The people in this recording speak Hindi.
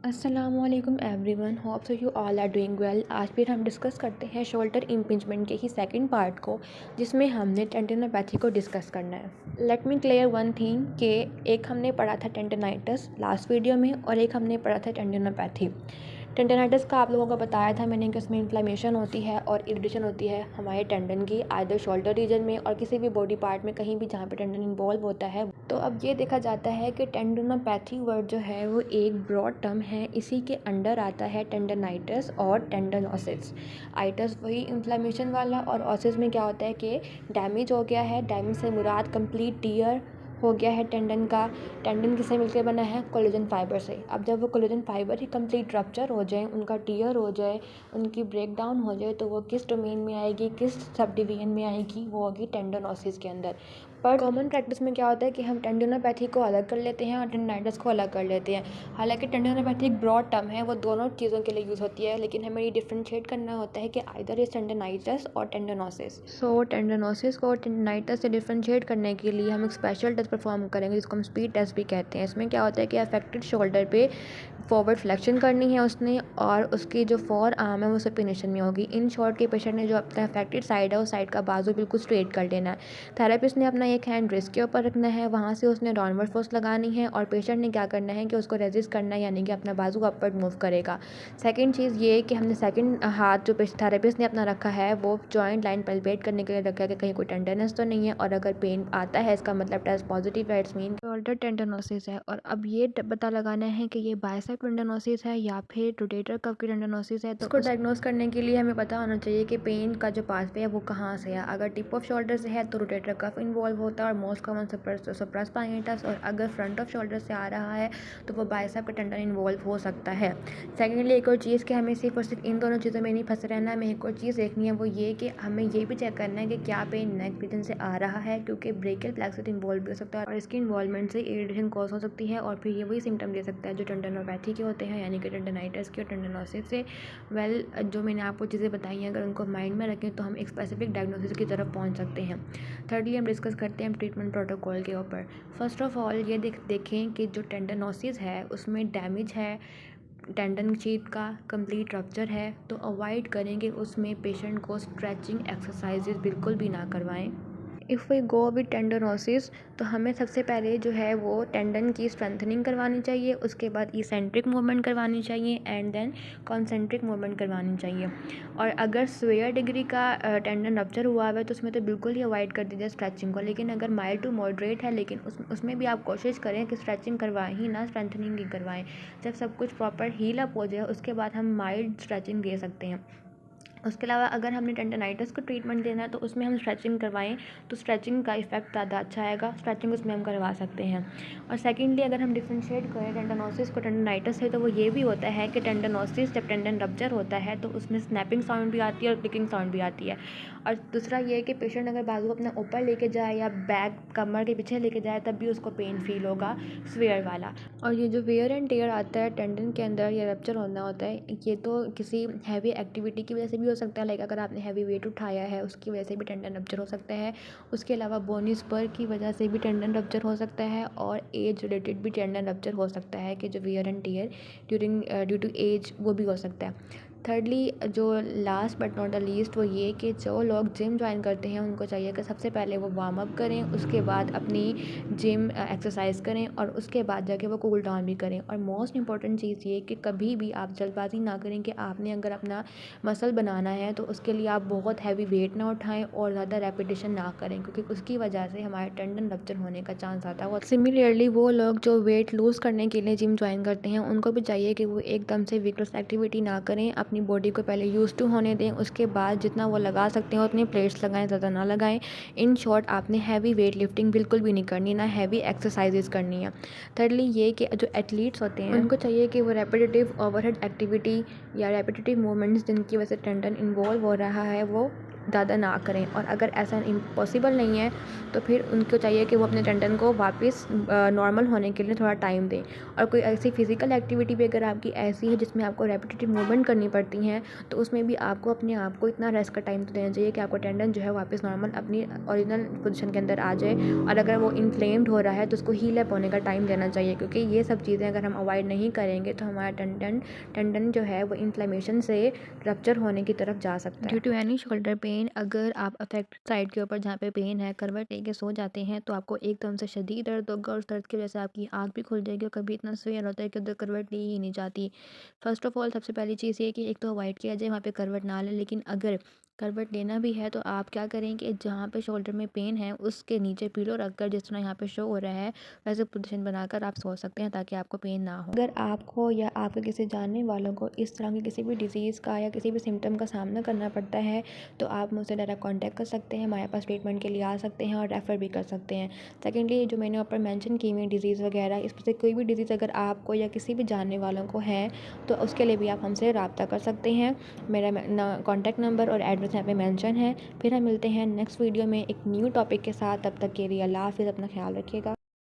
अस्सलामुअलैकुम everyone, hope so you all are doing well. आज फिर हम डिस्कस करते हैं शोल्डर इम्पिंजमेंट के ही सेकंड पार्ट को, जिसमें हमने टेंडनोपैथी को डिस्कस करना है। Let me clear one thing कि एक हमने पढ़ा था टेंडनाइटिस लास्ट वीडियो में और एक हमने पढ़ा था टेंडनोपैथी। टेंडनाइटिस का आप लोगों को बताया था मैंने कि उसमें इन्फ्लेमेशन होती है और इरिटेशन होती है हमारे टेंडन की, आइदर शोल्डर रीजन में और किसी भी बॉडी पार्ट में, कहीं भी जहाँ पे टेंडन इन्वॉल्व होता है। तो अब ये देखा जाता है कि टेंडनोपैथी वर्ड जो है वो एक ब्रॉड टर्म है, इसी के अंडर आता है टेंडनाइटिस और टेंडनोसिस। आइटिस वही इन्फ्लेमेशन वाला, और ओसिस में क्या होता है कि डैमेज हो गया है। डैमेज से मुराद कंप्लीट टीयर हो गया है टेंडन का। टेंडन किससे मिलकर बना है? कोलेजन फाइबर से। अब जब वो कोलेजन फाइबर ही कंप्लीट रप्चर हो जाए, उनका टीयर हो जाए, उनकी ब्रेक डाउन हो जाए, तो वो किस डोमेन में आएगी, किस सब डिवीजन में आएगी? वो होगी टेंडनोसिस के अंदर। पर कॉमन प्रैक्टिस में क्या होता है कि हम टेंडनोपैथी को अलग कर लेते हैं और टेंडनाइटिस को अलग कर लेते हैं। हालांकि टेंडनोपैथी एक ब्रॉड टर्म है, वो दोनों चीज़ों के लिए यूज़ होती है, लेकिन हमें ये डिफ्रेंशिएट करना होता है कि आइदर इज टेंडनाइटिस और टेंडनोसिस। सो टेंडनोसिस को टेंडनाइटिस से डिफ्रेंशिएट करने के लिए हम एक स्पेशल टेस्ट परफॉर्म करेंगे, जिसको हम स्पीड टेस्ट भी कहते हैं। इसमें क्या होता है कि अफेक्टेड शोल्डर पे फॉरवर्ड फ्लेक्शन करनी है उसने, और उसकी जो फोर आर्म है वो सपिनेशन में होगी। इन शॉर्ट के पेशेंट ने जो अपना अफेक्टेड साइड है उस साइड का बाजू बिल्कुल स्ट्रेट कर लेना है। थेरेपिस्ट ने अपना एक हैंड रिस्ट के ऊपर रखना है, वहाँ से उसने डाउनवर्ड फोर्स लगानी है, और पेशेंट ने क्या करना है कि उसको रेजिस्ट करना है, यानी कि अपना बाजू अपवर्ड मूव करेगा। सेकंड चीज़ ये कि हमने सेकंड हाथ जो थेरेपिस्ट ने अपना रखा है वो जॉइंट लाइन पल्पेट करने के लिए रखा है कि कहीं कोई टेंडरनेस तो नहीं है, और अगर पेन आता है इसका मतलब टेस्ट पॉजिटिव है, इट्स मीन शोल्डर टेंडनोसिस है। और अब ये पता लगाना है कि ये बाइसेप टेंडनोसिस है या फिर रोटेटर कफ की टेंडनोसिस है। तो उसको डायग्नोस करने के लिए हमें पता होना चाहिए कि पेन का जो पाथवे है वो कहाँ से है। अगर टिप ऑफ शोल्डर से है तो रोटेटर कफ इन्वॉल्व होता है और मोस्ट कॉमन सप्रास पाइनेटस, और अगर फ्रंट ऑफ शोल्डर से आ रहा है तो वो बाइसेप का टेंडन इन्वॉल्व हो सकता है। सेकेंडली एक और चीज़ कि हमें सिर्फ और सिर्फ इन दोनों चीज़ों में नहीं फंसे रहना है, हमें एक और चीज़ देखनी है, वो ये कि हमें ये भी चेक करना है कि क्या पेन नेक रीजन से आ रहा है, क्योंकि ब्रेकियल प्लेक्सिटी इन्वॉल्व भी हो सकता है और इसकी इन्वॉल्वमेंट से इरिटेशन कॉज हो सकती है, और फिर ये वही सिम्टम दे सकता है जो टेंडनोपैथी के होते हैं, यानी कि टेंडनाइटिस के और टेंडनोसिस से। वेल, जो मैंने आपको चीज़ें बताई हैं अगर उनको माइंड में रखें तो हम एक स्पेसिफिक डायग्नोसिस की तरफ पहुंच सकते हैं। थर्डली हम डिस्कस करते हैं ट्रीटमेंट प्रोटोकॉल के ऊपर। फर्स्ट ऑफ ऑल ये देखें कि जो टेंडनोसिस है उसमें डैमेज है, टेंडन शीथ का कंप्लीट रप्चर है, तो अवॉइड करें कि उसमें पेशेंट को स्ट्रेचिंग एक्सरसाइजेज बिल्कुल भी ना करवाएं। इफ़ वी गो विद टेंडनोसिस तो हमें सबसे पहले जो है वो टेंडन की स्ट्रेंथनिंग करवानी चाहिए, उसके बाद इसेंट्रिक मूवमेंट करवानी चाहिए, एंड देन कॉन्सेंट्रिक मूवमेंट करवानी चाहिए। और अगर स्वेयर डिग्री का टेंडन रप्चर हुआ है तो उसमें तो बिल्कुल ही अवॉइड कर दीजिए स्ट्रेचिंग को। लेकिन अगर माइल्ड टू मॉडरेट है, लेकिन उसमें भी आप कोशिश करें कि स्ट्रेचिंग करवाएं ही ना, स्ट्रेंथनिंग ही करवाएं। जब सब कुछ प्रॉपर हील अप हो जाए उसके बाद हम माइल्ड स्ट्रेचिंग दे सकते हैं। उसके अलावा अगर हमने टेंडनाइटिस को ट्रीटमेंट देना है तो उसमें हम स्ट्रेचिंग करवाएं तो स्ट्रेचिंग का इफेक्ट ज़्यादा अच्छा आएगा, स्ट्रेचिंग उसमें हम करवा सकते हैं। और सेकेंडली अगर हम डिफ्रेंशिएट करें टेंडनोसिस को टेंडनाइटिस से, तो वो ये भी होता है कि टेंडनोसिस जब टेंडन रप्चर होता है तो उसमें स्नैपिंग साउंड भी आती है और क्लिकिंग साउंड भी आती है। और दूसरा ये है कि पेशेंट अगर बाजू अपना ऊपर लेके जाए या बैक कमर के पीछे लेके जाए तब भी उसको पेन फील होगा, स्वेयर वाला। और ये जो वेयर एंड टेयर आता है टेंडन के अंदर, ये रप्चर होना होता है, ये तो किसी हैवी एक्टिविटी की वजह से भी हो सकता है, लाइक अगर आपने हैवी वेट उठाया है उसकी वजह से भी टेंडन रप्चर हो सकता है। उसके अलावा बोनी स्पर की वजह से भी टेंडन रप्चर हो सकता है, और एज रिलेटेड भी टेंडन रप्चर हो सकता है कि जो wear and tear due to age वो भी हो सकता है। थर्डली जो last but not the least वो ये कि जो लोग जिम ज्वाइन करते हैं उनको चाहिए कि सबसे पहले वो वार्म अप करें, उसके बाद अपनी जिम एक्सरसाइज करें, और उसके बाद जाके वो कूल डाउन भी करें। और मोस्ट इंपॉर्टेंट चीज़ ये कि कभी भी आप जल्दबाजी ना करें कि आपने अगर अपना मसल बनाना है तो उसके लिए आप बहुत हैवी वेट ना उठाएं और ज़्यादा रेपिटेशन ना करें, क्योंकि उसकी वजह से हमारे टेंडन रप्चर होने का चांस आता है। सिमिलरली वो लोग जो वेट लूज़ करने के लिए जिम ज्वाइन करते हैं उनको भी चाहिए कि वो एकदम से विगरस एक्टिविटी ना करें, अपनी बॉडी को पहले यूज़ टू होने दें, उसके बाद जितना वो लगा सकते हैं उतनी प्लेट्स लगाएं, ज़्यादा ना लगाएं। इन शॉर्ट आपने हैवी वेट लिफ्टिंग बिल्कुल भी नहीं करनी, ना हैवी एक्सरसाइजेज करनी है। थर्डली ये कि जो एथलीट्स होते हैं उनको चाहिए कि वो रेपिटेटिव ओवरहेड एक्टिविटी या रेपिटेटिव मूवमेंट्स जिनकी वजह से टेंडन इन्वॉल्व हो रहा है वो ज़्यादा ना करें। और अगर ऐसा इम्पॉसिबल नहीं है तो फिर उनको चाहिए कि वो अपने टेंडन को वापस नॉर्मल होने के लिए थोड़ा टाइम दें। और कोई ऐसी फ़िज़िकल एक्टिविटी भी अगर आपकी ऐसी है जिसमें आपको रेपिटेटिव मूवमेंट करनी पड़ती हैं, तो उसमें भी आपको अपने आप को इतना रेस्ट का टाइम तो देना चाहिए कि आपका टेंडन जो है वापस नॉर्मल अपनी ओरिजिनल पोजीशन के अंदर आ जाए। और अगर वो इन्फ्लेम्ड हो रहा है तो उसको हील अप होने का टाइम देना चाहिए, क्योंकि ये सब चीज़ें अगर हम अवॉइड नहीं करेंगे तो हमारा टेंडन जो है वो इन्फ्लेमेशन से रप्चर होने की तरफ जा सकता है। Due to any shoulder pain, अगर आप अफेक्टेड साइड के ऊपर जहाँ पे पेन है करवट लेके सो जाते हैं तो आपको एकदम से शदीद दर्द होगा, और उस दर्द की वजह से आपकी आँख भी खुल जाएगी और कभी इतना सवेयर होता है कि उधर करवट ली ही नहीं जाती। फर्स्ट ऑफ ऑल सबसे पहली चीज़ ये कि एक तो अवॉइड किया जाए वहाँ पे करवट ना लें, लेकिन अगर करवट लेना भी है तो आप क्या करें कि जहाँ पे शोल्डर में पेन है उसके नीचे पिलो रखकर, जिस तरह यहाँ पे शो हो रहा है वैसे पोजीशन बनाकर आप सो सकते हैं ताकि आपको पेन ना हो। अगर आपको या आपके किसी जानने वालों को इस तरह की किसी भी डिज़ीज़ का या किसी भी सिम्टम का सामना करना पड़ता है तो आप मुझसे डायरेक्ट कॉन्टैक्ट कर सकते हैं, हमारे पास ट्रीटमेंट के लिए आ सकते हैं और रेफ़र भी कर सकते हैं। सेकेंडली, जो मैंने ऊपर मेंशन की हुई डिज़ीज़ वगैरह, इसमें से कोई भी डिज़ीज़ अगर आपको या किसी भी जानने वालों को है तो उसके लिए भी आप हमसे रब्ता कर सकते हैं। मेरा कॉन्टैक्ट नंबर और एड्रेस यहाँ पे मेंशन है। फिर हम मिलते हैं नेक्स्ट वीडियो में एक न्यू टॉपिक के साथ। तब तक के लिए अल्लाह हाफ़िज़, अपना ख्याल रखिएगा।